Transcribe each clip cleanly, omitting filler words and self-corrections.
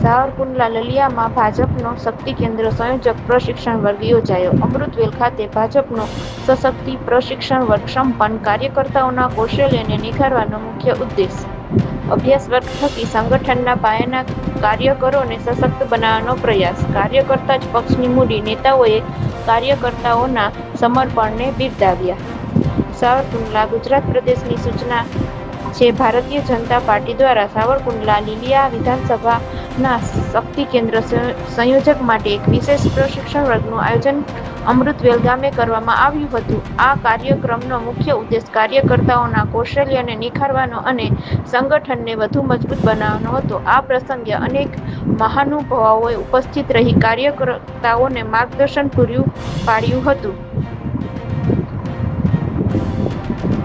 સાવરકુંડલા લલિયામાં ભાજપનો શક્તિ કેન્દ્ર સંયોજક પ્રશિક્ષણ વર્ગ યોજાયો. અમૃતવેલ ખાતે ભાજપનો સશક્તિ પ્રશિક્ષણ વર્ગ સંપન્ન. કાર્યકર્તાઓના કૌશલ્યને નિખારવાનો મુખ્ય ઉદ્દેશ. અભ્યાસ વર્ગ થકી સંગઠનના પાયાના કાર્યકરોને સશક્ત બનાવવાનો પ્રયાસ. કાર્યકર્તા જ પક્ષની મૂડી. નેતાઓએ કાર્યકર્તાઓના સમર્પણને બિરદાવ્યા. સાવરકુંડલા ગુજરાત પ્રદેશની સૂચના છે. ભારતીય જનતા પાર્ટી દ્વારા સાવરકુંડલા લીલિયા વિધાનસભાના શક્તિ કેન્દ્ર સંયોજક માટે એક વિશેષ પ્રશિક્ષણ વર્ગનું આયોજન અમૃતવેલ ગામે કરવામાં આવ્યું હતું. આ કાર્યક્રમનો મુખ્ય ઉદ્દેશ કાર્યકર્તાઓના કૌશલ્યને નિખારવાનો અને સંગઠનને વધુ મજબૂત બનાવવાનો હતો. આ પ્રસંગે અનેક મહાનુભાવોએ ઉપસ્થિત રહી કાર્યકર્તાઓને માર્ગદર્શન પૂરું પાડ્યું હતું.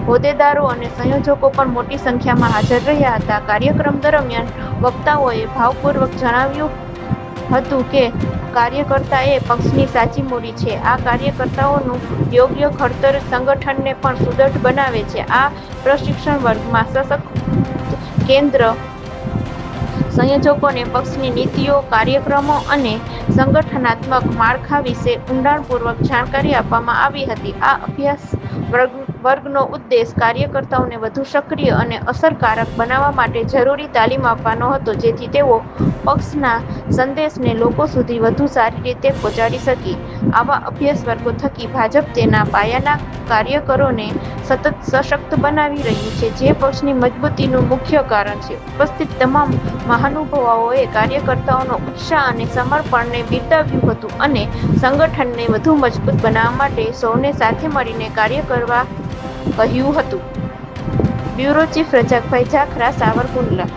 હોદ્દેદારો અને સંયોજકો પણ મોટી સંખ્યામાં હાજર રહ્યા હતા. કાર્યક્રમ દરમિયાન વક્તાઓએ ભાવપૂર્વક જણાવ્યું હતું કે કાર્યકર્તા એ પક્ષની સાચી મૂડી છે. આ કાર્યકર્તાઓનું યોગ્ય ઘડતર સંગઠનને પણ સુદૃઢ બનાવે છે. આ પ્રશિક્ષણ વર્ગમાં સશક્ત કેન્દ્ર સંયોજકોને પક્ષની નીતિઓ, કાર્યક્રમો અને સંગઠનાત્મક માળખા વિશે ઊંડાણપૂર્વક જાણકારી આપવામાં આવી હતી. આ અભ્યાસ વર્ગનો ઉદ્દેશ કાર્યકર્તાઓને વધુ સક્રિય અને અસરકારક બનાવવા માટે જરૂરી તાલીમ આપવાનો હતો, જેથી તેઓ પક્ષના સંદેશને લોકો સુધી વધુ સારી રીતે પહોંચાડી શકે. આવા અભ્યાસ વર્ગો થકી ભાજપ તેના પાયાના કાર્યકરોને સતત સશક્ત બનાવી રહ્યું છે, જે પક્ષની મજબૂતીનું મુખ્ય કારણ છે. ઉપસ્થિત તમામ મહાનુભાવોએ કાર્યકર્તાઓનો ઉત્સાહ અને સમર્પણને બિરદાવ્યું હતું અને સંગઠનને વધુ મજબૂત બનાવવા માટે સૌને સાથે મળીને કાર્ય કરવા કહ્યું હતું. Bureau chief Rajakbhai Jakhra, Savarkundla.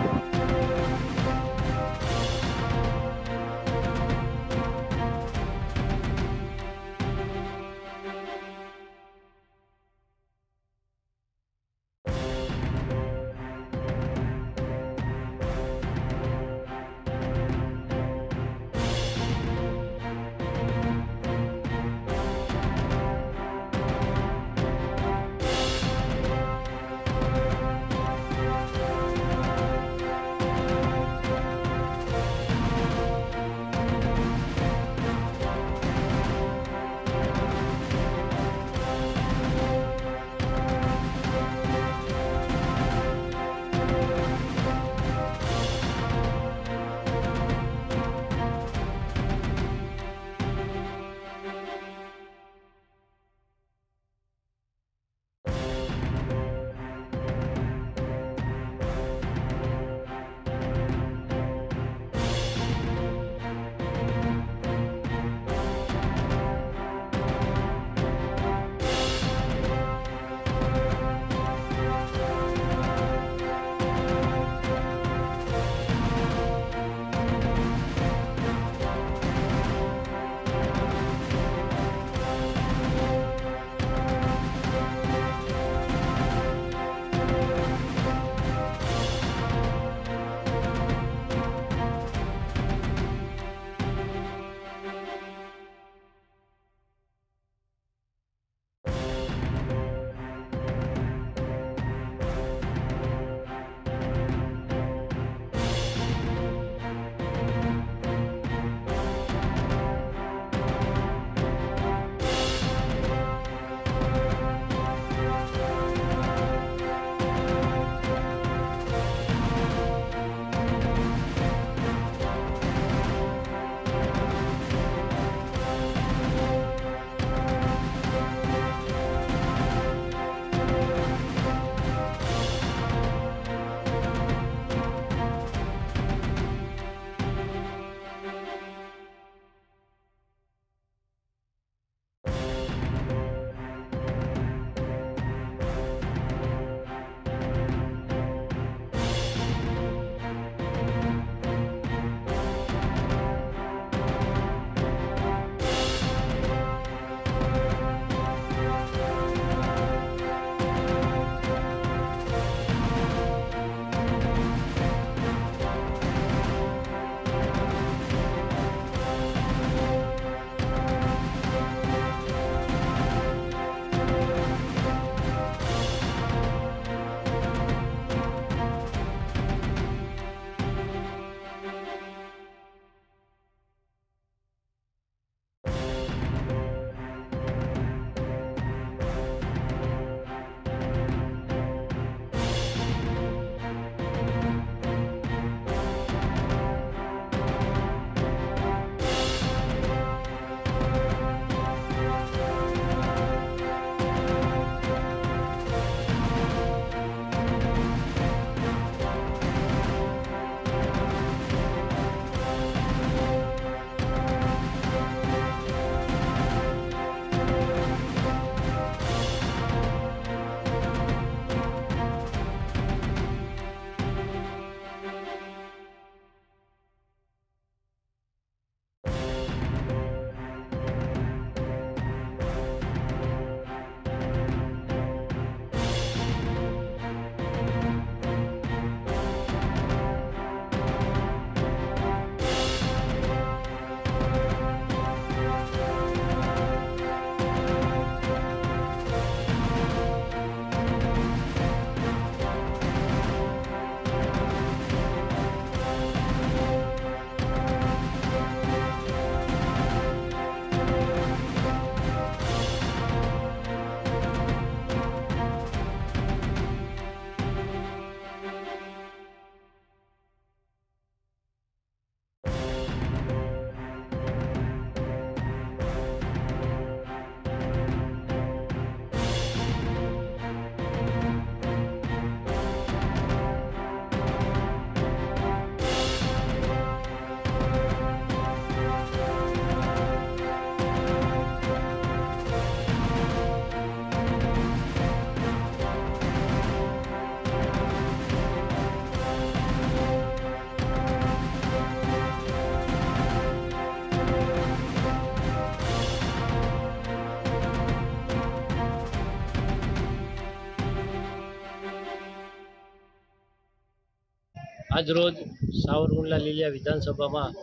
આજરોજ સાવરકુંડલા લીલિયા વિધાનસભામાં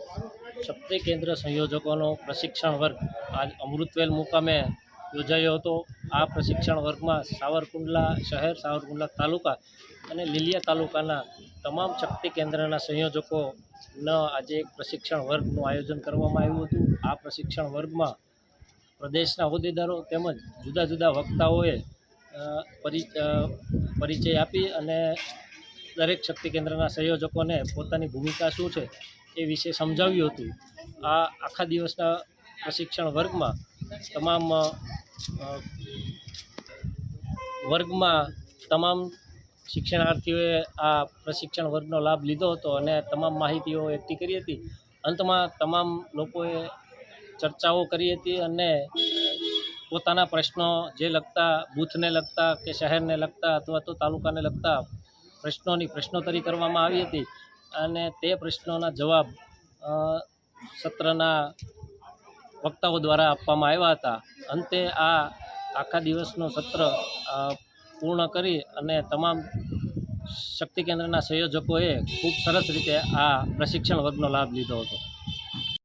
શક્તિ કેન્દ્ર સંયોજકોનો પ્રશિક્ષણ વર્ગ આજ અમૃતવેલ મુકામે યોજાયો હતો. આ પ્રશિક્ષણ વર્ગમાં સાવરકુંડલા શહેર, સાવરકુંડલા તાલુકા અને લીલિયા તાલુકાના તમામ શક્તિ કેન્દ્રના સંયોજકોનો આજે એક પ્રશિક્ષણ વર્ગનું આયોજન કરવામાં આવ્યું હતું. આ પ્રશિક્ષણ વર્ગમાં પ્રદેશના હોદ્દેદારો તેમજ જુદા જુદા વક્તાઓએ પરિચય આપી અને દરેક શક્તિ કેન્દ્રના સંયોજકોને પોતાની ભૂમિકા શું છે એ વિશે સમજાવ્યું હતું. આ આખા દિવસના પ્રશિક્ષણ તમામ શિક્ષણાર્થીઓએ આ પ્રશિક્ષણ વર્ગનો લાભ લીધો હતો અને તમામ માહિતીઓ એકઠી કરી હતી. અંતમાં તમામ લોકોએ ચર્ચાઓ કરી હતી અને પોતાના પ્રશ્નો જે લગતા બૂથને લગતા કે શહેરને લગતા અથવા તો તાલુકાને લગતા પ્રશ્નોત્તરી કરવામાં આવી હતી અને તે પ્રશ્નોના જવાબ સત્રના વક્તાઓ દ્વારા આપવામાં આવ્યા હતા. અંતે આ આખા દિવસનું સત્ર પૂર્ણ કરી અને તમામ શક્તિ કેન્દ્રના સંયોજકોએ ખૂબ સરસ રીતે આ પ્રશિક્ષણ વર્ગનો લાભ લીધો હતો.